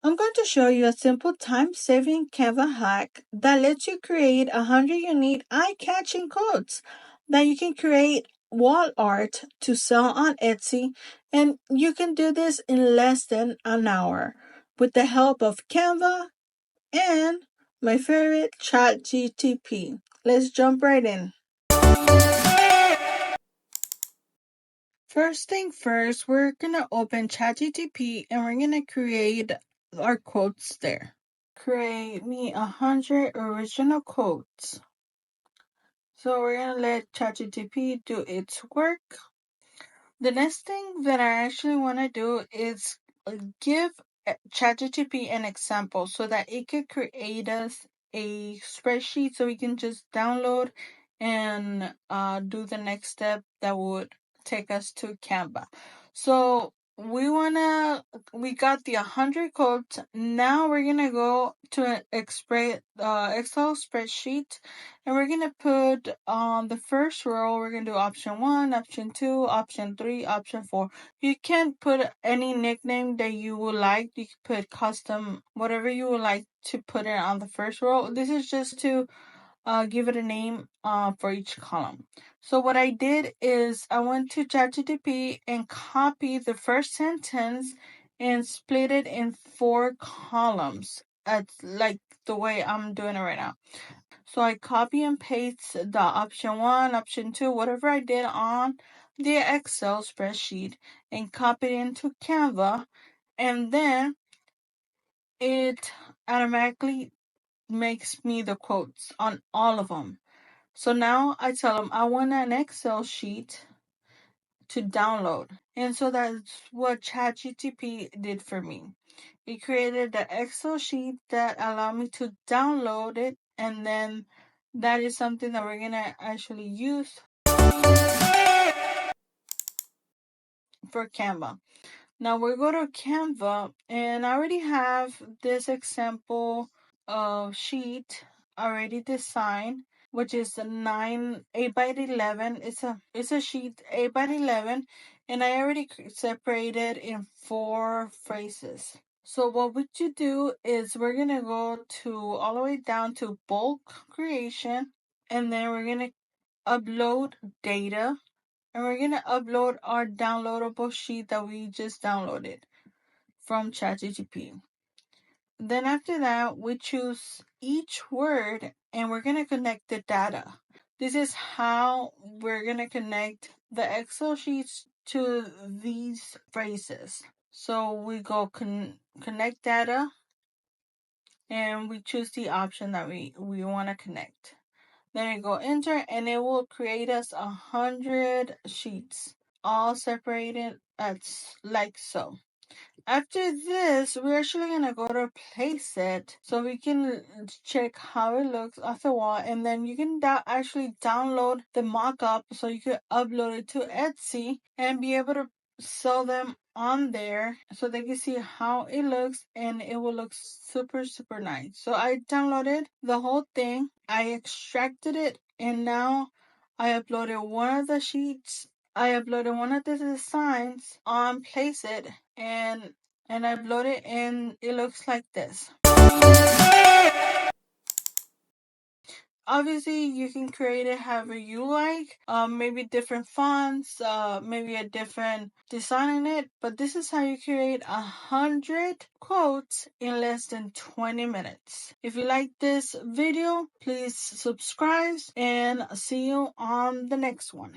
I'm going to show you a simple time-saving Canva hack that lets you create 100 unique eye-catching quotes that you can create wall art to sell on Etsy, and you can do this in less than an hour with the help of Canva and my favorite ChatGPT. Let's jump right in. First thing first, we're gonna open ChatGPT and we're gonna create our quotes there. Create me 100 original quotes. So we're gonna let ChatGPT do its work. The next thing that I actually want to do is give ChatGPT an example so that it could create us a spreadsheet so we can just download and do the next step that would take us to Canva. So we got the 100 codes. Now we're gonna go to an Excel spreadsheet, and we're gonna put on the first row. We're gonna do option 1, option 2, option 3, option 4. You can put any nickname that you would like. You can put custom, whatever you would like to put it on the first row. This is just to give it a name for each column. So what I did is I went to ChatGPT and copied the first sentence and split it in 4 columns. That's like the way I'm doing it right now. So I copy and paste the option 1, option 2, whatever I did on the Excel spreadsheet, and copy it into Canva, and then it automatically makes me the quotes on all of them. So now I tell them I want an Excel sheet to download. And so that's what ChatGPT did for me. It created the Excel sheet that allowed me to download it, and then that is something that we're gonna actually use for Canva. Now we go to Canva, and I already have this example sheet already designed, which is a 8 by 11. It's a sheet 8 by 11, and I already separated in 4 phrases. So what would you do is we're gonna go to all the way down to bulk creation, and then we're gonna upload data, and we're gonna upload our downloadable sheet that we just downloaded from ChatGPT. Then after that, we choose each word and we're gonna connect the data. This is how we're gonna connect the Excel sheets to these phrases. So we go connect data, and we choose the option that we want to connect. Then we go enter, and it will create us 100 sheets, all separated as like so. After this, we're actually gonna go to place it so we can check how it looks off the wall, and then you can actually download the mock-up so you can upload it to Etsy and be able to sell them on there so they can see how it looks, and it will look super super nice. So I downloaded the whole thing, I extracted it, and now I uploaded one of the sheets. I uploaded one of the designs on Place It, and I upload it, and it looks like this. Obviously, you can create it however you like. Maybe different fonts, maybe a different design in it. But this is how you create 100 quotes in less than 20 minutes. If you like this video, please subscribe and see you on the next one.